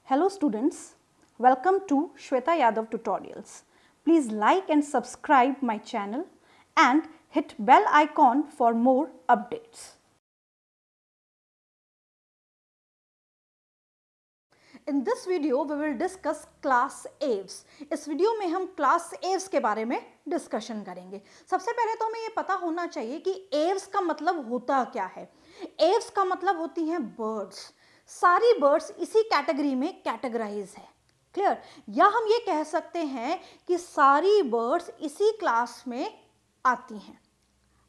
Hello students, welcome to Shweta Yadav Tutorials. Please like and subscribe my channel and hit bell icon for more updates. In this video we will discuss class Aves. इस video में हम class Aves के बारे में discussion करेंगे. सबसे पहले तो हमें ये पता होना चाहिए कि Aves का मतलब होता क्या है. Aves का मतलब होती हैं बर्ड्स. सारी बर्ड्स इसी कैटेगरी में कैटेगराइज है. क्लियर? या हम ये कह सकते हैं कि सारी बर्ड्स इसी क्लास में आती हैं.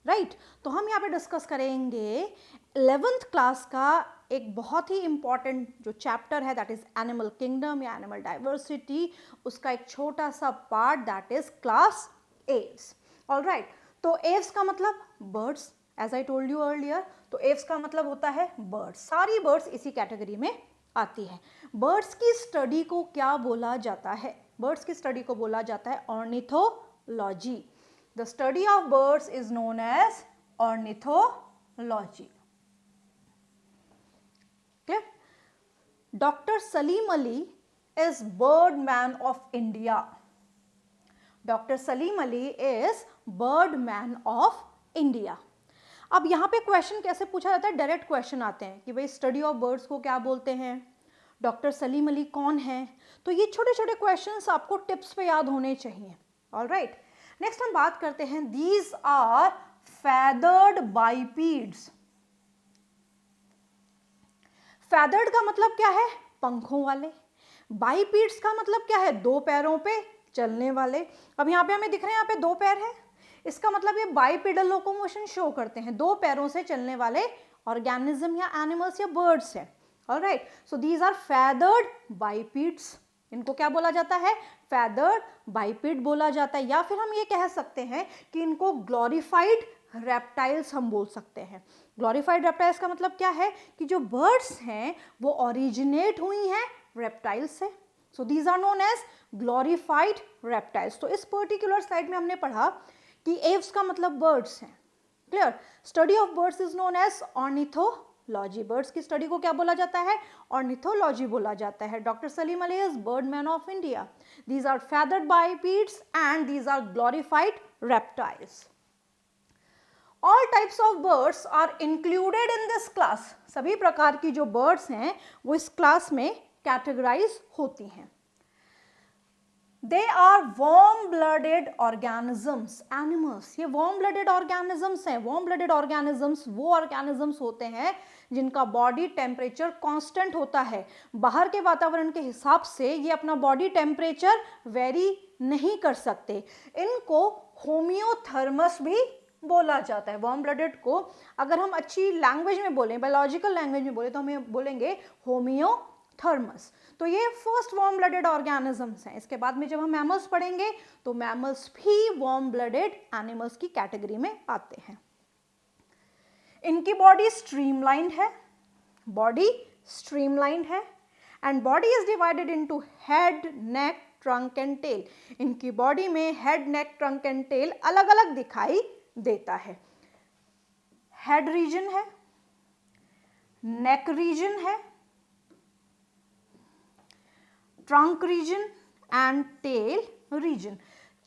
राइट? तो हम यहाँ पे डिस्कस करेंगे 11th क्लास का एक बहुत ही इंपॉर्टेंट जो चैप्टर है, दैट इज एनिमल किंगडम या एनिमल डाइवर्सिटी. उसका एक छोटा सा part that is class Aves. Alright, तो एव्स का मतलब birds, as I told you earlier. तो एव्स का मतलब होता है बर्ड्स. सारी बर्ड्स इसी कैटेगरी में आती है. बर्ड्स की स्टडी को क्या बोला जाता है? बर्ड्स की स्टडी को बोला जाता है ornithology. The study of birds is known as ornithology. Okay? Dr. Salim Ali is Birdman of India. Dr. Salim Ali is Birdman of India. अब यहाँ पे क्वेश्चन कैसे पूछा जाता है? डायरेक्ट क्वेश्चन आते हैं कि भाई स्टडी ऑफ बर्ड्स को क्या बोलते हैं, डॉक्टर सलीम अली कौन है. तो ये छोटे छोटे क्वेश्चंस आपको टिप्स पे याद होने चाहिए. ऑलराइट, नेक्स्ट हम बात करते हैं. These are feathered bipeds. Feathered का मतलब क्या है? पंखों वाले. बाइपीड्स का मतलब क्या है? दो पैरों पे चलने वाले. अब यहाँ पे हमें दिख रहे हैं, यहाँ पे दो पैर है. इसका मतलब ये बाइपीडल लोकोमोशन शो करते हैं. दो पैरों से चलने वाले ऑर्गेनिज्म या एनिमल्स या बर्ड्स है. Alright, so these are feathered bipeds. इनको क्या बोला जाता है? फेदर्ड बाइपिड बोला जाता है. या फिर हम ये कह सकते हैं कि इनको ग्लोरीफाइड रेप्टाइल्स हम बोल सकते हैं. ग्लोरीफाइड रेप्टाइल्स का मतलब क्या है कि जो बर्ड्स हैं वो ओरिजिनेट हुई हैं रेप्टाइल्स से. So these are known as glorified reptiles. तो इस पर्टिकुलर स्लाइड में हमने पढ़ा कि एव्स का मतलब बर्ड्स हैं. Clear? Study of birds is known as ornithology. Birds की स्टडी को क्या बोला जाता है? ऑर्निथोलॉजी बोला जाता है. Doctor Salim Ali is birdman of India. These are feathered bipeds and these are glorified reptiles. All types of birds are included in this class. सभी प्रकार की जो बर्ड्स हैं वो इस क्लास में कैटेगराइज होती हैं. They are warm-blooded organisms, animals. ये warm-blooded organisms हैं. warm-blooded organisms वो organisms होते हैं जिनका बॉडी टेम्परेचर कांस्टेंट होता है. बाहर के वातावरण के हिसाब से ये अपना बॉडी टेम्परेचर वेरी नहीं कर सकते. इनको होमियोथर्मस भी बोला जाता है. वार्म ब्लडेड को अगर हम अच्छी लैंग्वेज में बोलें, बायोलॉजिकल लैंग्वेज में बोले, तो हमें बोलेंगे होमियोथर्मस. तो ये फर्स्ट वार्म ब्लडेड ऑर्गेनिजम्स हैं. इसके बाद में जब हम मैमल्स पढ़ेंगे तो मैमल्स भी वार्म ब्लडेड एनिमल्स की कैटेगरी में आते हैं. इनकी बॉडी स्ट्रीमलाइंड है. बॉडी स्ट्रीमलाइंड है and body is divided into head, neck, trunk and tail. इनकी बॉडी में head, neck, trunk and tail अलग अलग दिखाई देता है. हेड रीजन है, नेक रीजन है, trunk region and tail region.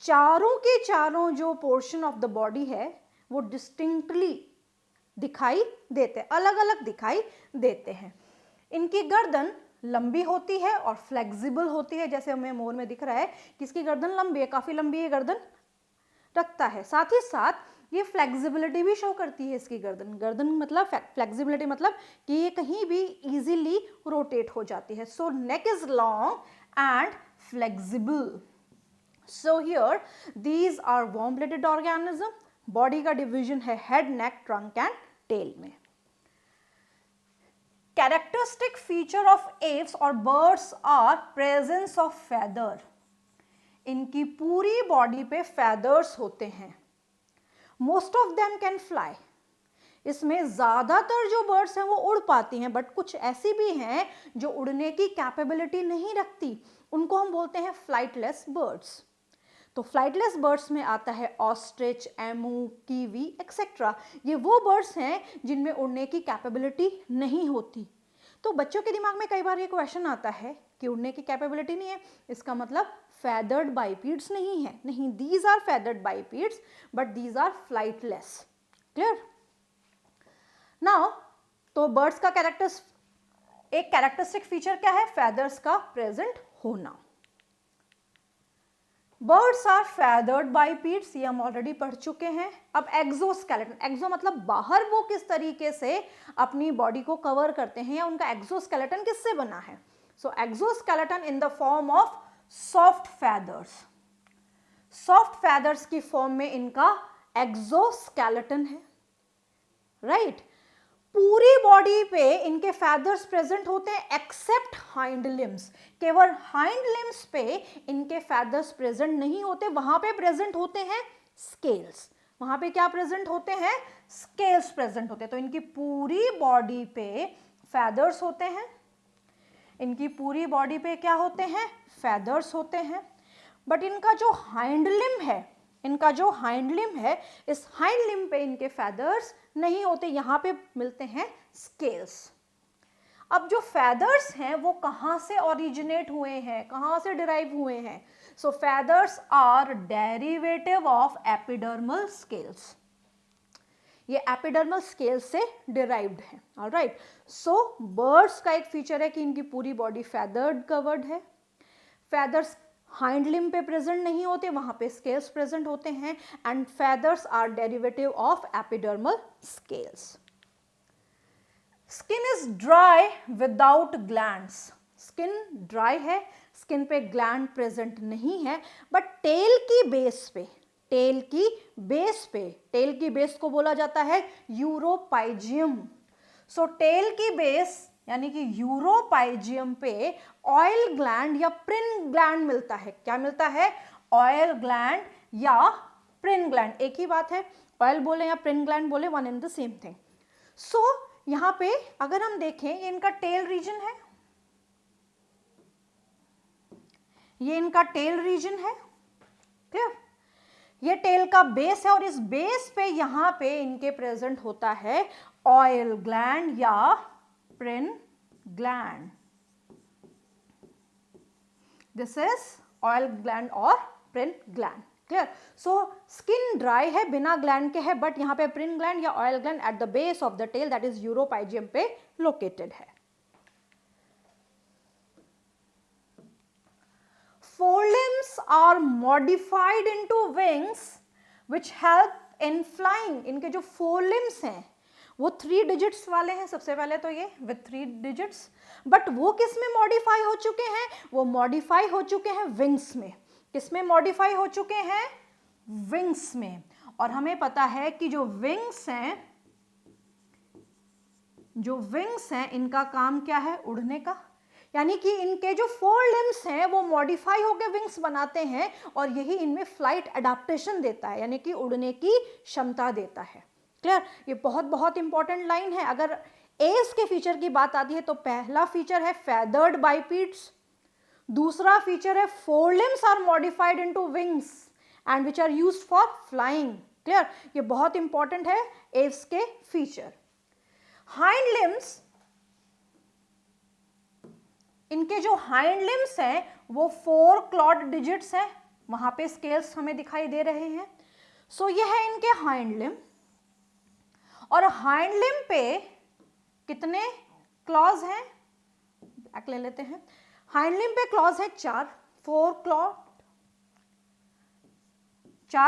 चारों के चारों जो पोर्शन ऑफ द बॉडी है वो डिस्टिंक्टली दिखाई देते हैं, अलग अलग दिखाई देते हैं. इनकी गर्दन लंबी होती है और फ्लेक्सिबल होती है. जैसे हमें मोर में दिख रहा है कि इसकी गर्दन लंबी है, काफी लंबी है गर्दन रखता है. साथ ही साथ ये फ्लेक्सिबिलिटी भी शो करती है इसकी गर्दन. गर्दन मतलब फ्लेक्सिबिलिटी मतलब कि ये कहीं भी इजीली रोटेट हो जाती है. So neck is long and flexible. So here these are warm blooded organism. Body का डिवीजन है head, neck, trunk and tail में. कैरेक्टरिस्टिक फीचर ऑफ एव्स और birds are presence of feather. इनकी पूरी body पे फेदर्स होते हैं. Most of them can fly. इसमें ज्यादातर जो बर्ड्स हैं वो उड़ पाती हैं, बट कुछ ऐसी भी हैं जो उड़ने की कैपेबिलिटी नहीं रखती. उनको हम बोलते हैं फ्लाइटलेस बर्ड्स. तो फ्लाइटलेस बर्ड्स में आता है ऑस्ट्रिच, एमू, कीवी एक्सेट्रा. ये वो बर्ड्स हैं जिनमें उड़ने की कैपेबिलिटी नहीं होती. तो बच्चों के दिमाग में कई बार ये क्वेश्चन आता है कि उड़ने की कैपेबिलिटी नहीं है, इसका मतलब फेदर्ड बाइपीड्स नहीं है। नहीं, these are feathered bipeds but these are flightless. Clear? Now तो बर्ड्स का एक कैरेक्टरिस्टिक फीचर क्या है? फेदर्स का प्रेजेंट होना। बर्ड्स आर फेदर्ड बाइपीड्स, ये हम ऑलरेडी पढ़ चुके हैं। अब एक्सोस्केलेटन, एक्सो मतलब बाहर वो किस तरीके से अपनी बॉडी को कवर करते हैं या उनका एक्सोस्केलेटन किससे बना है? So exoskeleton in the form of soft feathers. Soft feathers की फॉर्म में इनका एक्सोस्केलेटन है, राइट? पूरी बॉडी पे इनके फेदर्स प्रेजेंट होते हैं एक्सेप्ट हाइंड लिम्स। केवल हाइंड लिम्स पे इनके फेदर्स प्रेजेंट नहीं होते, वहां पे प्रेजेंट होते हैं स्केल्स। वहां पे क्या प्रेजेंट होते हैं? स्केल्स प्रेजेंट होते हैं। तो इनकी पूरी बॉडी पे फेदर्स होते हैं, इनकी पूरी बॉडी पे क्या होते हैं? फेदर्स होते हैं। बट इनका जो हाइंड लिम है, इस हाइंड लिम पे इनके फेदर्स नहीं होते, यहां पे मिलते हैं स्केल्स। अब जो फेदर्स हैं वो कहां से ओरिजिनेट हुए हैं, कहां से डिराइव हुए हैं? So feathers are derivative of epidermal scales. ये एपिडर्मल स्केल से डिराइव्ड है। ऑलराइट, सो बर्ड्स का एक फीचर है कि इनकी पूरी बॉडी फेदर्ड कवर्ड है। फेदर्स हाइंड लिम पे प्रेजेंट नहीं होते, वहां पे स्केल्स प्रेजेंट होते हैं, and feathers are derivative of epidermal scales. Skin is dry without glands. Skin dry है, स्किन पे ग्लैंड प्रेजेंट नहीं है, बट टेल की बेस को बोला जाता है यूरोपाइजियम। सो टेल की बेस यानी कि यूरोपाइजियम पे ऑयल ग्लैंड या प्रिन ग्लैंड मिलता है। क्या मिलता है? ऑयल ग्लैंड या प्रिन ग्लैंड, एक ही बात है। ऑयल बोले या प्रिन ग्लैंड बोले, one and the same thing. So यहां पे अगर हम देखें, ये इनका टेल रीजन है, ये इनका टेल रीजन है। क्लियर? ये टेल का बेस है और इस बेस पे यहां पे इनके प्रेजेंट होता है ऑयल ग्लैंड या preen gland. This is oil gland और preen gland. Clear? So skin dry है, बिना ग्लैंड के है, बट यहां पे प्रिन ग्लैंड या oil gland at the base of the tail, that is uropygium पे लोकेटेड है। Forelimbs are modified into wings which help in flying. इनके जो forelimbs हैं वो 3 डिजिट्स वाले हैं, सबसे पहले तो ये with 3 डिजिट्स, बट वो किस में मॉडिफाई हो चुके हैं? वो मॉडिफाई हो चुके हैं विंग्स में। किस में मॉडिफाई हो चुके हैं? विंग्स में। और हमें पता है कि जो विंग्स हैं इनका काम क्या है? उड़ने का। यानी कि इनके जो 4 लिम्स हैं वो मॉडिफाई होकर विंग्स बनाते हैं और यही इनमें फ्लाइट एडाप्टेशन देता है, यानी कि उड़ने की क्षमता देता है। क्लियर? ये बहुत बहुत इंपॉर्टेंट लाइन है। अगर एस के फीचर की बात आती है तो पहला फीचर है फेदर्ड बाइपीड्स, दूसरा फीचर है 4 limbs are modified into wings and which are used for flying. Clear? ये बहुत इंपॉर्टेंट है एस के फीचर। हाइंड लिम्स, इनके जो हाइंड लिम्स हैं वो 4 क्लॉड डिजिट्स हैं, वहां पे स्केल्स हमें दिखाई दे रहे हैं। सो ये है इनके हाइंड लिम, और हाइंड लिम पे कितने क्लॉज हैं? बैक ले लेते हैं। हाइंड लिम पे क्लॉज है 4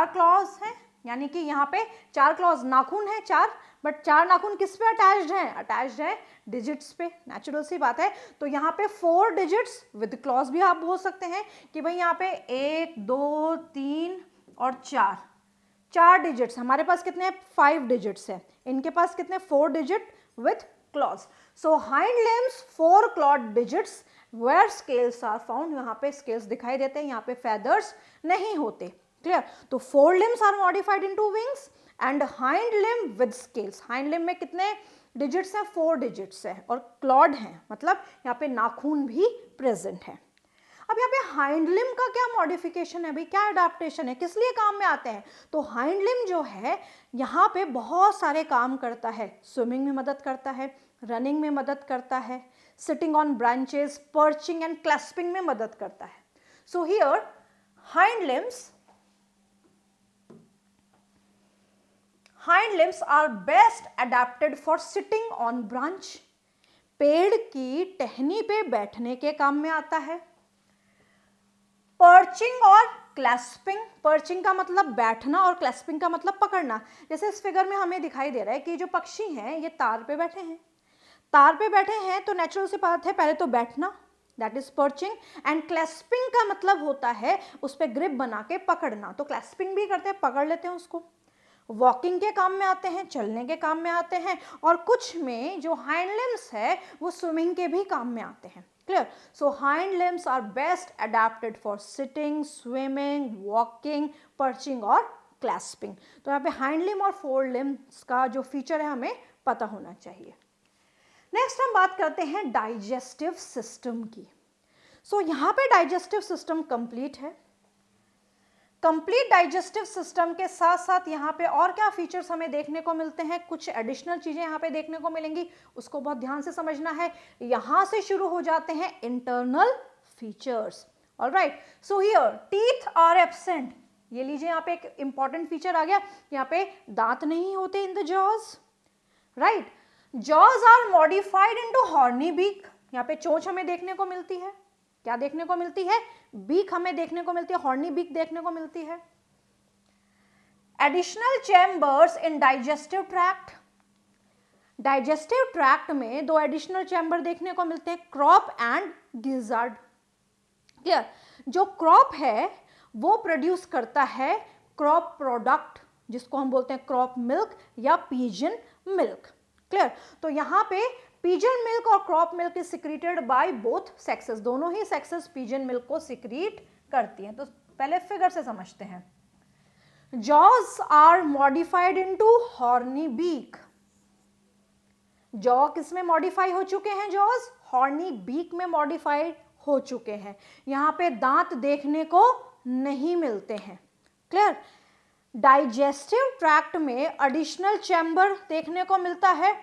क्लॉज हैं, यानी कि यहाँ पे 4 क्लॉज, नाखून है 4, बट 4 नाखून किस पे अटैच्ड हैं? अटैच्ड है डिजिट्स पे, नेचुरल सी बात है। तो यहाँ पे 4 डिजिट्स विद क्लॉज भी आप बोल सकते हैं कि भाई यहाँ पे 1 2 3 और 4 डिजिट्स। हमारे पास कितने? 5 डिजिट्स है, इनके पास कितने? 4 digit with claws. So hind limbs 4 clawed digits where scales are found, यहाँ पे स्केल्स दिखाई देते हैं, यहाँ पे फेदर्स नहीं होते। क्लियर? तो 4 limbs are modified into wings and hind limb with scales. Hind limb में कितने डिजिट्स हैं? 4 डिजिट्स है और क्लॉड हैं, मतलब यहाँ पे नाखून भी प्रेजेंट है। अब यहाँ पे हाइंड लिम का क्या मॉडिफिकेशन है भाई, क्या अडाप्टेशन है, किस लिए काम में आते हैं? तो हाइंड लिम जो है यहाँ पे बहुत सारे काम करता है। स्विमिंग में मदद करता है, रनिंग में मदद करता है, sitting on branches, perching and clasping में मदद करता है. So here hind limbs are best adapted for sitting on branch. पेड़ की टहनी पे बैठने के काम में आता है. पर्चिंग और क्लैस्पिंग, पर्चिंग का मतलब बैठना और क्लैस्पिंग का मतलब पकड़ना. जैसे इस फिगर में हमें दिखाई दे रहा है कि जो पक्षी हैं ये तार पे बैठे हैं. तार पे बैठे हैं तो नेचुरल सी बात है पहले तो बैठना, that is perching. And clasping का मतलब होता है उस पर ग्रिप बना के पकड़ना. तो क्लैस्पिंग भी करते हैं, पकड़ लेते हैं उसको. वॉकिंग के काम में आते हैं, चलने के काम में आते हैं, और कुछ में जो हाइंड लिम्स है वो स्विमिंग के भी काम में आते हैं. Clear? So hind limbs are best adapted for sitting, swimming, walking, perching और क्लैस्पिंग. तो यहाँ पे हाइंड लिम और फोर लिम्स का जो फीचर है हमें पता होना चाहिए. नेक्स्ट हम बात करते हैं डाइजेस्टिव सिस्टम की. सो यहाँ पे डाइजेस्टिव सिस्टम कंप्लीट है. कंप्लीट डाइजेस्टिव सिस्टम के साथ साथ यहाँ पे और क्या फीचर्स हमें देखने को मिलते हैं, कुछ एडिशनल चीजें यहाँ पे देखने को मिलेंगी, उसको बहुत ध्यान से समझना है. यहाँ से शुरू हो जाते हैं internal features. Alright, so here teeth are absent. ये लीजिए यहाँ पे एक इंपॉर्टेंट फीचर आ गया, यहाँ पे दांत नहीं होते in the jaws. Right, jaws are modified into horny beak. यहाँ पे चोंच हमें देखने को मिलती है. क्या देखने को मिलती है? बीक हमें देखने को मिलती है, हॉर्नी बीक देखने को मिलती है. एडिशनल चैम्बर्स इन डाइजेस्टिव ट्रैक्ट. डाइजेस्टिव ट्रैक्ट में दो एडिशनल चैम्बर देखने को मिलते हैं, क्रॉप एंड गिजार्ड. क्लियर? जो क्रॉप है वो प्रोड्यूस करता है क्रॉप प्रोडक्ट, जिसको हम बोलते हैं क्रॉप मिल्क या पिजन मिल्क. क्लियर? तो यहाँ पे पिजन मिल्क और crop milk is secreted by both sexes. दोनों ही सेक्सेस पिजन मिल्क को सिक्रीट करती हैं. तो पहले फिगर से समझते हैं. Jaws are modified into horny beak. Jaw किस में मॉडिफाई हो चुके हैं? जॉज हॉर्नी बीक में मॉडिफाइड हो चुके हैं. यहाँ पे दांत देखने को नहीं मिलते हैं. क्लियर? डाइजेस्टिव ट्रैक्ट में एडिशनल चैम्बर देखने को मिलता है,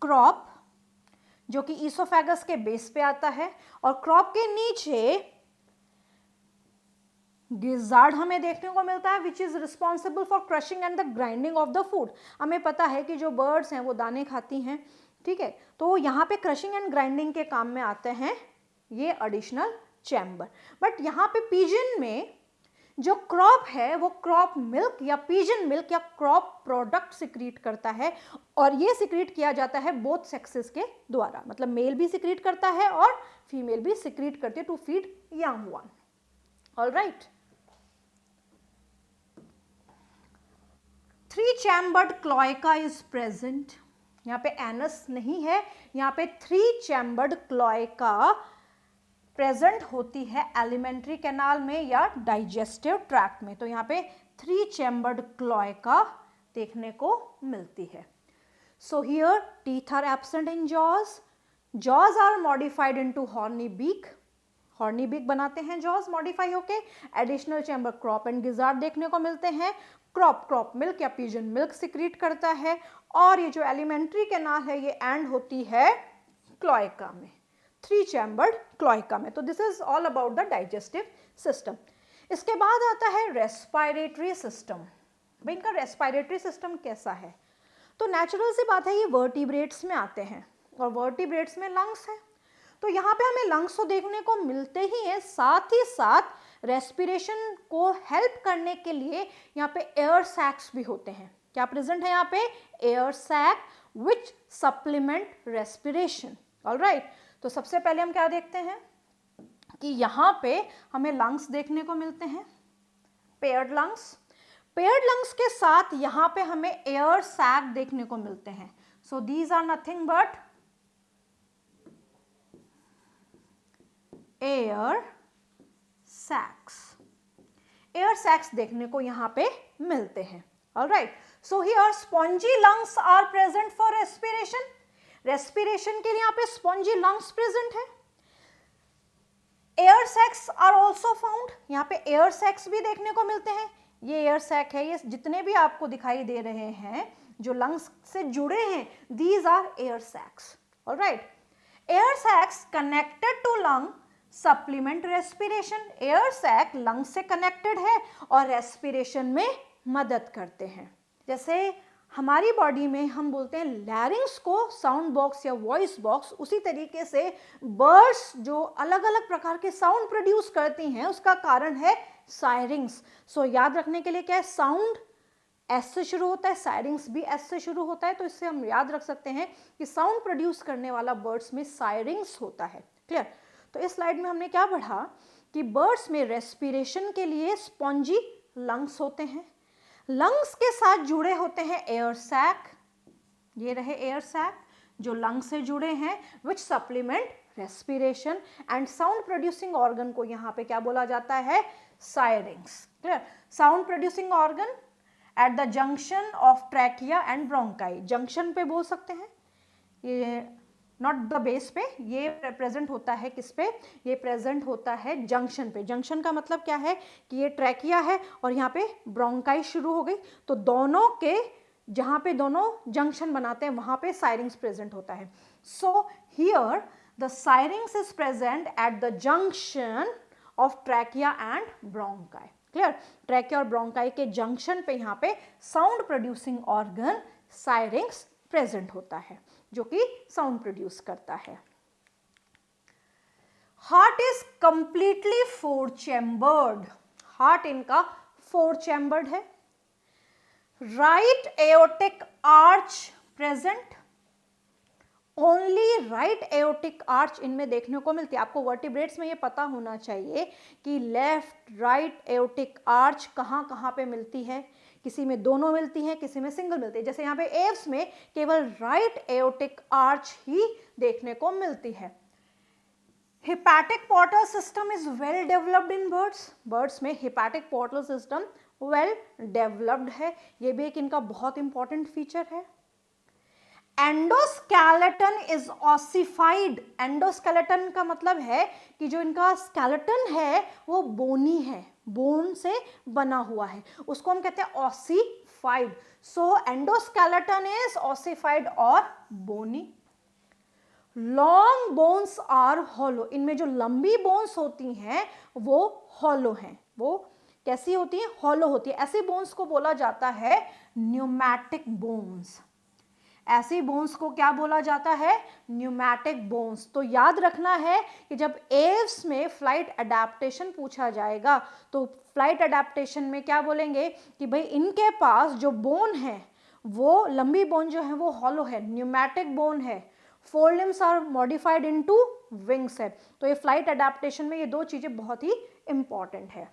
क्रॉप, जो कि ईसोफेगस के बेस पे आता है, और क्रॉप के नीचे गिजार्ड हमें देखने को मिलता है, which is responsible for crushing and the grinding of the food. हमें पता है कि जो बर्ड्स हैं वो दाने खाती हैं. ठीक है, तो यहाँ पे क्रशिंग एंड ग्राइंडिंग के काम में आते हैं ये एडिशनल चैम्बर. बट यहाँ पे पिजन में जो क्रॉप है वो क्रॉप मिल्क या पिजन मिल्क या क्रॉप प्रोडक्ट सिक्रीट करता है, और ये सिक्रीट किया जाता है बोथ सेक्सेस के द्वारा. मतलब मेल भी सिक्रीट करता है और फीमेल भी सिक्रीट करती है to feed young one. Alright, 3 chambered cloaca is present. यहाँ पे एनस नहीं है, यहाँ पे 3 चैम्बर्ड क्लोएका प्रेजेंट होती है एलिमेंट्री कैनाल में या डाइजेस्टिव ट्रैक्ट में. तो यहाँ पे 3 चैम्बर्ड क्लोएका देखने को मिलती है. So here teeth are absent in jaws. Jaws are modified into horny beak. Horny beak बनाते हैं जॉज मॉडिफाई होके. Additional chamber crop and gizzard देखने को मिलते हैं. क्रॉप मिल्क या पिजन मिल्क सिक्रीट करता है, और ये जो एलिमेंट्री कैनाल है ये एंड होती है क्लोएका में, 3 चैम्बर्ड क्लोएका में. तो this is all about the digestive system. इसके बाद आता है रेस्पिरेटरी सिस्टम. भाई इनका रेस्पिरेटरी सिस्टम कैसा है? तो नेचुरल सी बात है, ये वर्टिब्रेट्स में आते हैं, और वर्टिब्रेट्स में लंग्स हैं. तो यहाँ पे हमें लंग्स तो देखने को मिलते ही हैं, साथ ही साथ रेस्पिरेशन को हेल्प करने के लिए यहाँ पे एयर सैक्स भी होते हैं. क्या प्रेजेंट है यहाँ पे? एयर सैक विच सप्लीमेंट रेस्पिरेशन. ऑलराइट, तो सबसे पहले हम क्या देखते हैं कि यहाँ पे हमें लंग्स देखने को मिलते हैं, पेयर्ड लंग्स. पेयर्ड लंग्स के साथ यहाँ पे हमें एयर सैक देखने को मिलते हैं. So these are nothing but air sacs. Air sacs देखने को यहाँ पे मिलते हैं. Alright, so here spongy lungs are present for respiration. Respiration के लिए यहाँ पे स्पॉन्जी लंग्स प्रेजेंट है. Air sacs are also found. यहाँ पे एयर सैक्स भी देखने को मिलते हैं. ये एयर सैक है, ये जितने भी आपको दिखाई दे रहे हैं जो लंग्स से जुड़े हैं, these are air sacs. Alright, air sacs connected to lung supplement respiration, air sac lung से कनेक्टेड है और रेस्पिरेशन में मदद करते हैं। जैसे हमारी बॉडी में हम बोलते हैं लैरिंग्स को साउंड बॉक्स या वॉइस बॉक्स, उसी तरीके से बर्ड्स जो अलग अलग प्रकार के साउंड प्रोड्यूस करती हैं उसका कारण है सायरिंग्स। सो याद रखने के लिए क्या है, साउंड एस से शुरू होता है, सायरिंग्स भी एस से शुरू होता है, तो इससे हम याद रख सकते हैं कि साउंड प्रोड्यूस करने वाला बर्ड्स में सायरिंग्स होता है। क्लियर? तो इस स्लाइड में हमने क्या पढ़ा कि बर्ड्स में रेस्पिरेशन के लिए स्पॉन्जी लंग्स होते हैं, लंग्स के साथ जुड़े होते हैं एयर सैक, ये रहे एयर सैक जो लंग से जुड़े हैं, which supplement respiration, and sound producing organ को यहाँ पे क्या बोला जाता है, syrinx. Clear? Sound producing organ at the junction of trachea and bronchi, junction पे बोल सकते हैं, ये नॉट द बेस पे, ये प्रेजेंट होता है किस पे, ये प्रेजेंट होता है जंक्शन पे। जंक्शन का मतलब क्या है कि ये ट्रैकिया है और यहाँ पे ब्रोंकाई शुरू हो गई, तो दोनों के जहाँ पे दोनों जंक्शन बनाते हैं वहाँ पे सायरिंग्स प्रेजेंट होता है। So here the syrinx is present at the junction of trachea and bronchi. Clear? Trachea और ब्रोंकाई के जंक्शन पे यहाँ पे sound producing organ syrinx present होता है जो कि साउंड प्रोड्यूस करता है। Heart is completely 4 chambered, heart इनका 4 चैम्बर्ड है। Right aortic arch present, only right aortic arch इनमें देखने को मिलती है। आपको वर्टिब्रेट्स में ये पता होना चाहिए कि लेफ्ट राइट एओर्टिक आर्च कहाँ कहाँ पे मिलती है, किसी में दोनों मिलती हैं, किसी में सिंगल मिलती है। जैसे यहाँ पे एव्स में केवल राइट एओर्टिक आर्च ही देखने को मिलती है। Hepatic portal system is well developed in birds, birds में hepatic portal system well developed है, ये भी एक इनका बहुत इंपॉर्टेंट फीचर है। एंडोस्केलेटन इज ऑसिफाइड, एंडोस्केलेटन का मतलब है कि जो इनका स्केलेटन है वो बोनी है, बोन से बना हुआ है, उसको हम कहते हैं ossified. So endoskeleton is ossified और बोनी। लॉन्ग बोन्स आर हॉलो, इनमें जो लंबी बोन्स होती हैं वो हॉलो हैं, वो कैसी होती है, हॉलो होती है। ऐसी बोन्स को बोला जाता है न्यूमैटिक बोन्स, ऐसी बोन्स को क्या बोला जाता है, न्यूमैटिक बोन्स। तो याद रखना है कि जब एव्स में फ्लाइट अडेप्टेशन पूछा जाएगा तो फ्लाइट अडेप्टेशन में क्या बोलेंगे कि भाई इनके पास जो बोन है वो लंबी बोन जो है वो हॉलो है, न्यूमैटिक बोन है, forelimbs are modified into wings है। तो ये फ्लाइट अडेप्टेशन में ये दो चीजें बहुत ही इंपॉर्टेंट है।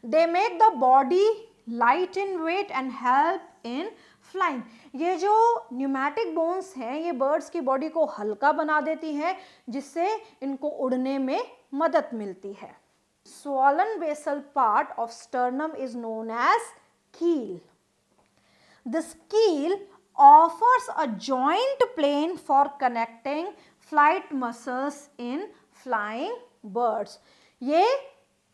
They make the body light in weight and help in flying, ये जो न्यूमैटिक बोन्स हैं ये बर्ड्स की बॉडी को हल्का बना देती हैं जिससे इनको उड़ने में मदद मिलती है। Swollen basal part of sternum is known as keel. This keel offers a joint plane for connecting flight muscles in flying birds। ये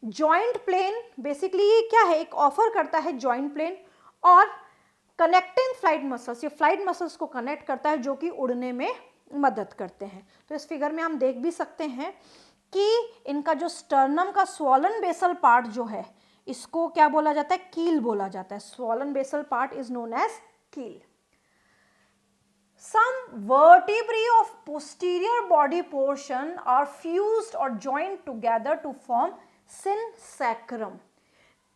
joint plane बेसिकली क्या है, एक ऑफर करता है joint plane और कनेक्टिंग फ्लाइट मसल्स, ये flight muscles को connect करता है जो कि उड़ने में मदद करते हैं। तो इस फिगर में हम देख भी सकते हैं कि इनका जो स्टर्नम का स्वॉलन बेसल पार्ट जो है इसको क्या बोला जाता है, कील बोला जाता है। Swollen basal part is known as keel. Some vertebrae of posterior body portion are fused or joined together to form synsacrum।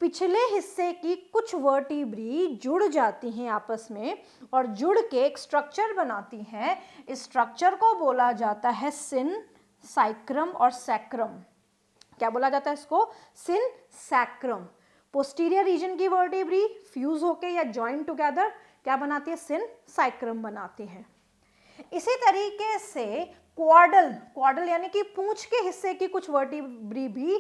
पिछले हिस्से की कुछ वर्टिब्री जुड़ जाती हैं आपस में और जुड़ के एक स्ट्रक्चर बनाती हैं, इस स्ट्रक्चर को बोला जाता है सिनसाइक्रम और सैक्रम। क्या बोला जाता है इसको, सिनसैक्रम। पोस्टीरियर रीजन की वर्टिब्री फ्यूज होके या जॉइन टुगेदर क्या बनाती है, सिनसाइक्रम बनाती हैं। इसी तरीके से क्वाडल, क्वाडल यानी कि पूंछ के हिस्से की कुछ वर्टिब्री भी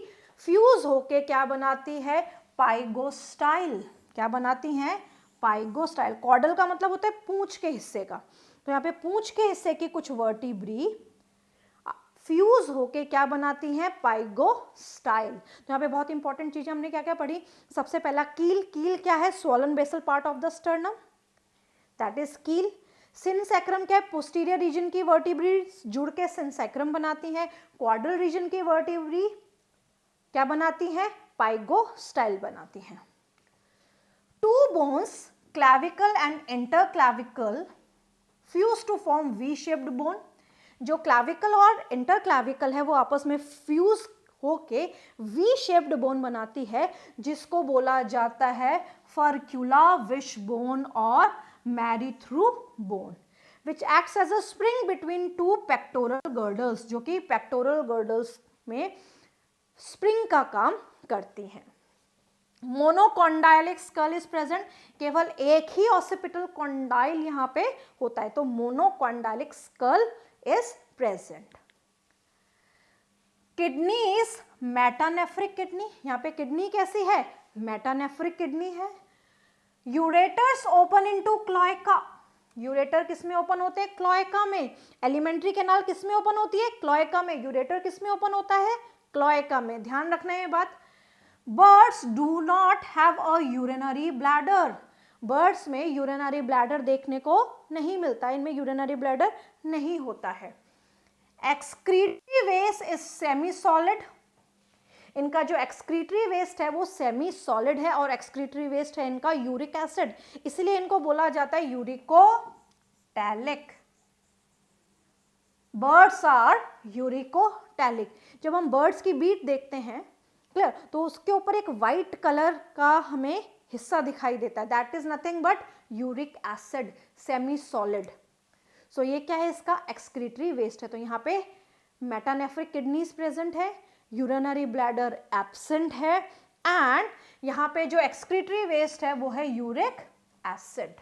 फ्यूज होके क्या बनाती है, पाइगोस्टाइल। क्या बनाती हैं, पाइगोस्टाइल। क्वाडल का मतलब होता है पूंछ के हिस्से का, तो यहाँ पे पूंछ के हिस्से की कुछ वर्टिब्री फ्यूज होके क्या बनाती हैं, पाइगोस्टाइल। तो यहाँ पे बहुत इंपॉर्टेंट चीजें हमने क्या क्या पढ़ी। सबसे पहला कील, कील क्या है, swollen basal part of the sternum, that is keel. Synsacrum क्या है, पोस्टीरियर रीजन की वर्टिब्री जुड़ के सिनसैक्रम बनाती हैं। क्वाड्रल रीजन की वर्टिब्री क्या बनाती हैं, पाइगोस्टाइल बनाती हैं। Two bones clavicle and interclavicle fuse to form V shaped bone. जो क्लैविकल और इंटरक्लैविकल है वो आपस में फ्यूज होके वी शेप्ड बोन बनाती है, जिसको बोला जाता है फर्क्यूला विश बोन और merry thought bone, which acts as a spring between two pectoral girdles, जो कि पेक्टोरल गर्डल्स में स्प्रिंग का काम करती हैं। मोनोकॉन्डाइलिक स्कल इज प्रेजेंट, केवल एक ही ऑसिपिटल कॉन्डाइल यहाँ पे होता है, तो monocondylic skull is present. Kidney is metanephric kidney, यहाँ पे किडनी कैसी है, मेटानेफ्रिक किडनी है। Ureters open into cloaca, ureter किस में ओपन होते हैं, क्लोएका में। एलिमेंट्री कैनाल किस में ओपन होती है, क्लोएका में। यूरेटर किस में ओपन होता है, क्लोएका में। ध्यान रखना है ये बात। Birds do not have a urinary bladder, birds में यूरिनरी ब्लैडर देखने को नहीं मिलता, इनमें यूरिनरी ब्लैडर नहीं होता है। Excretory waste is semi solid, इनका जो एक्सक्रीटरी वेस्ट है वो सेमी सॉलिड है, और एक्सक्रीटरी वेस्ट है इनका यूरिक एसिड, इसलिए इनको बोला जाता है यूरिकोटैलिक। Birds are uricotelic. जब हम बर्ड्स की बीट देखते हैं, क्लियर, तो उसके ऊपर एक वाइट कलर का हमें हिस्सा दिखाई देता है, that is nothing but uric acid, semi solid. So ये क्या है, इसका एक्सक्रीटरी वेस्ट है। तो यहाँ पे मेटानेफ्रिक किडनीज प्रेजेंट है, यूरिनरी ब्लैडर एब्सेंट है, एंड यहाँ पे जो एक्सक्रीटरी वेस्ट है वो है uric acid.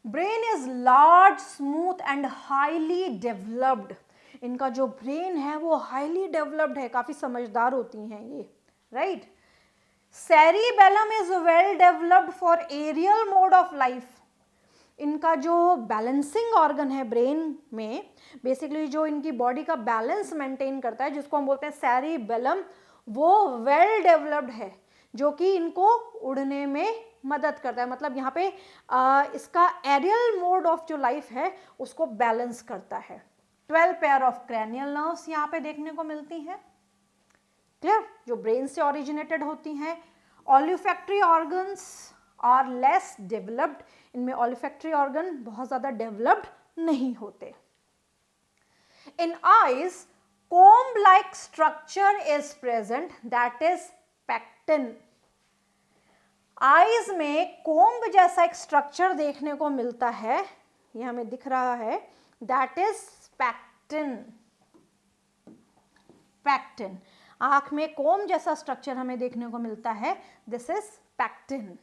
Brain is large, smooth and highly developed, इनका जो ब्रेन है वो हाईली डेवलप्ड है, काफी समझदार होती हैं ये, right. Cerebellum is well developed for aerial mode of life, इनका जो बैलेंसिंग ऑर्गन है ब्रेन में, बेसिकली जो इनकी बॉडी का बैलेंस मेंटेन करता है, जिसको हम बोलते हैं सेरिबेलम, वो वेल डेवलप्ड है, जो कि इनको उड़ने में मदद करता है। मतलब यहाँ पे इसका एरियल मोड ऑफ जो लाइफ है उसको बैलेंस करता है। 12 पेयर ऑफ क्रैनियल नर्व्स यहाँ पे देखने को मिलती हैं, क्लियर, जो ब्रेन से ओरिजिनेटेड होती हैं। Olfactory organs are less developed, इनमें ऑल्फैक्टरी ऑर्गन बहुत ज्यादा डेवलप्ड नहीं होते। In eyes comb like structure is present, that is pectin। Eyes में कोम्ब जैसा एक स्ट्रक्चर देखने को मिलता है, ये हमें दिख रहा है, दैट इज पैक्टिन। पैक्टिन, आंख में कोम्ब जैसा स्ट्रक्चर हमें देखने को मिलता है, this is pectin.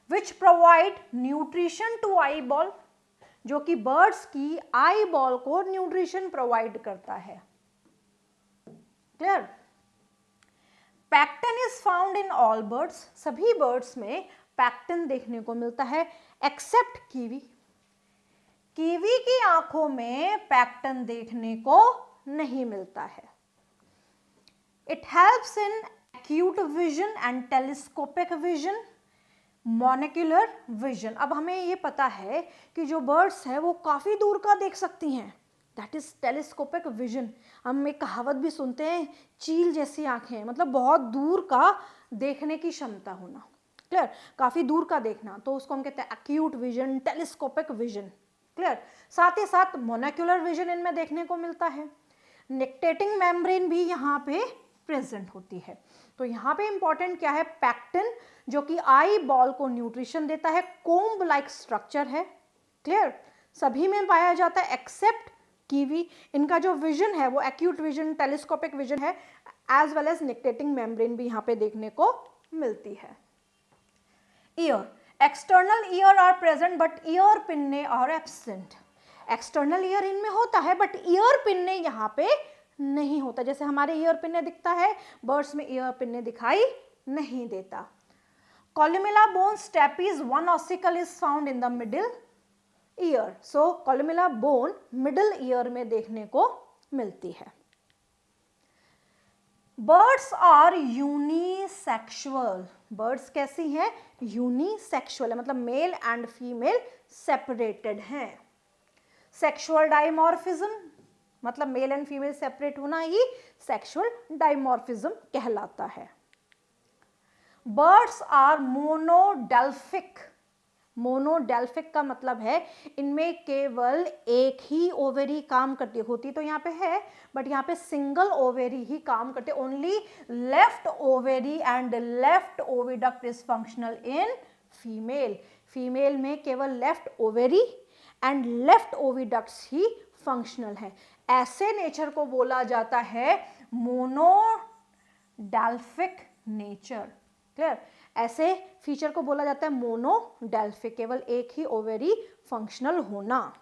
Which provide nutrition to eye ball, जो कि बर्ड्स की आई बॉल को न्यूट्रिशन प्रोवाइड करता है, clear. Pectin is found in all birds, सभी बर्ड्स में पैक्टिन देखने को मिलता है, एक्सेप्ट कीवी। कीवी की आंखों में पैक्टिन देखने को नहीं मिलता है। It helps in acute vision and telescopic vision, monocular vision. अब हमें ये पता है कि जो बर्ड्स है वो काफी दूर का देख सकती हैं, दैट इज टेलीस्कोपिक विजन। हम एक कहावत भी सुनते हैं, चील जैसी आंखें, मतलब बहुत दूर का देखने की क्षमता होना, क्लियर, काफी दूर का देखना, तो उसको हम कहते हैं acute vision, telescopic vision, clear. साथ ही साथ मोनोक्यूलर विजन इनमें देखने को मिलता है। निक्टेटिंग मेम्ब्रेन भी यहाँ पे प्रेजेंट होती है। तो यहाँ पे इंपॉर्टेंट क्या है, पैक्टिन, जो कि आई बॉल को न्यूट्रिशन देता है, कोम्ब लाइक स्ट्रक्चर है, क्लियर, सभी में पाया जाता है एक्सेप्ट कीवी। इनका जो विजन है वो एक्यूट विजन, टेलीस्कोपिक विजन है, as well as nictitating membrane भी यहाँ पे देखने को मिलती है। Ear, external ear are present but ear pinnae are absent. External ear इनमें होता है बट ईयर पिन्ने यहाँ पे नहीं होता, जैसे हमारे ईयर पिन्ने दिखता है, बर्ड्स में ईयर पिन्ने दिखाई नहीं देता। Columella bone stapes, one ossicle is found in the middle ear. So columella bone middle ear में देखने को मिलती है। बर्ड्स आर यूनिसेक्सुअल, बर्ड्स कैसी हैं, यूनिसेक्सुअल है, मतलब मेल एंड फीमेल सेपरेटेड हैं। सेक्सुअल डाइमॉर्फिज्म, मतलब मेल एंड फीमेल सेपरेट होना ही सेक्सुअल डाइमॉर्फिज्म कहलाता है। बर्ड्स आर मोनोडेल्फिक, मोनोडेल्फिक का मतलब है इनमें केवल एक ही ओवेरी काम करती होती, तो यहाँ पे है बट यहाँ पे सिंगल ओवेरी ही काम करते, only left ovary and left oviduct is functional in female, female में केवल left ovary and left oviducts ही फंक्शनल है। ऐसे नेचर को बोला जाता है मोनोडेल्फिक नेचर, क्लियर, ऐसे फीचर को बोला जाता है मोनोडेल्फिक, केवल एक ही ओवेरी फंक्शनल होना।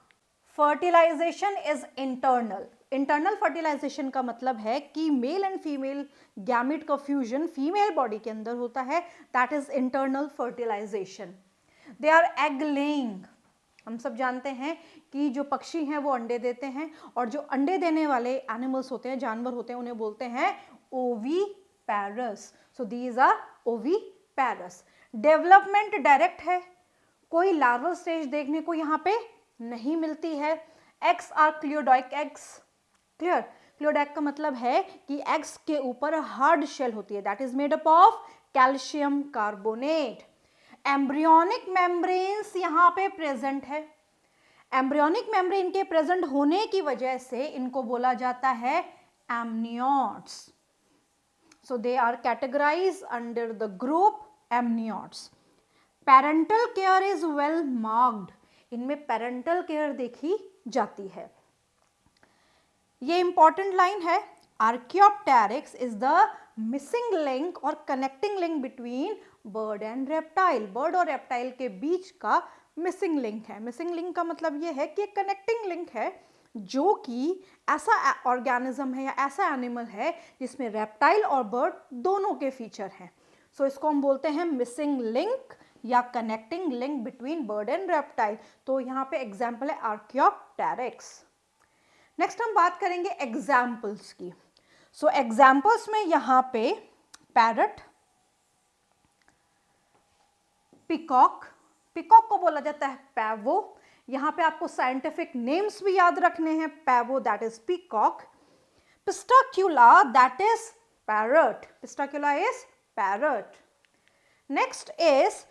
Fertilization is internal, internal fertilization का मतलब है कि मेल एंड फीमेल गैमेट का फ्यूजन फीमेल बॉडी के अंदर होता है, that is internal fertilization. They are egg laying, हम सब जानते हैं कि जो पक्षी हैं वो अंडे देते हैं, और जो अंडे देने वाले एनिमल्स होते हैं, जानवर होते हैं, उन्हें बोलते हैं oviparous, so these are oviparous. Development direct है, कोई लार्वल स्टेज देखने को यहाँ पे नहीं मिलती है। एग्स आर क्लियोडॉइक एग्स, क्लियर, क्लियोडॉइक का मतलब है कि एग्स के ऊपर हार्ड शेल होती है, that is made up of calcium carbonate. Embryonic membranes यहाँ पे प्रेजेंट है, एम्ब्रियोनिक मेम्ब्रेन के प्रेजेंट होने की वजह से इनको बोला जाता है amniotes, so they are categorized under the group amniotes. Parental care is well marked, इनमें parental care देखी जाती है। ये important line है, Archaeopteryx is the missing link और connecting link between bird and reptile, bird और reptile के बीच का missing link है। missing link का मतलब ये है कि एक connecting link है जो कि ऐसा ऑर्गेनिज्म है या ऐसा एनिमल है जिसमें रेप्टाइल और बर्ड दोनों के फीचर हैं, सो इसको हम बोलते हैं मिसिंग लिंक या connecting link between bird and reptile. तो यहाँ पे एग्जाम्पल है आर्कियोप्टेरिक्स। नेक्स्ट हम बात करेंगे एग्जाम्पल्स की। सो एग्जाम्पल्स में यहाँ पे पैरट, पिकॉक, पिकॉक को बोला जाता है पैवो, यहाँ पे आपको साइंटिफिक नेम्स भी याद रखने हैं, Pavo that is peacock, Psittacula that is parrot, Psittacula is parrot. Next is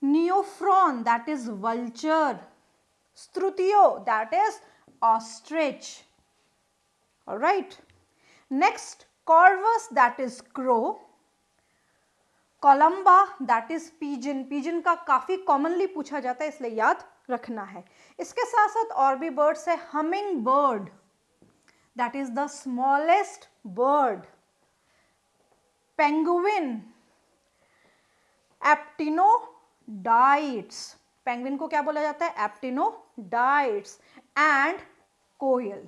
Neophron that is vulture, Struthio that is ostrich, alright. Next Corvus that is crow, Columba that is pigeon, pigeon का काफी commonly पूछा जाता है इसलिए याद रखना है। इसके साथ साथ और भी बर्ड्स है, hummingbird that is the smallest bird, penguin, Aptenodytes, penguin को क्या बोला जाता है, एप्टिनोडाइट्स, एंड कोयल।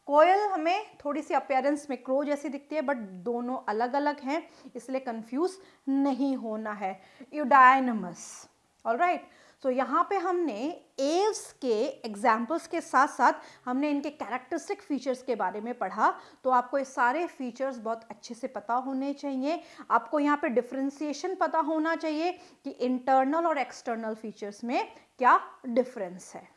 कोयल हमें थोड़ी सी अपीयरेंस में क्रो जैसी दिखती है बट दोनों अलग अलग हैं इसलिए कंफ्यूज नहीं होना है, यूडाइनमस, ऑलराइट। तो यहाँ पे हमने एव्स के एग्जाम्पल्स के साथ साथ हमने इनके कैरेक्टरिस्टिक फीचर्स के बारे में पढ़ा, तो आपको ये सारे फीचर्स बहुत अच्छे से पता होने चाहिए। आपको यहाँ पे डिफरेंशिएशन पता होना चाहिए कि इंटरनल और एक्सटर्नल फीचर्स में क्या डिफरेंस है।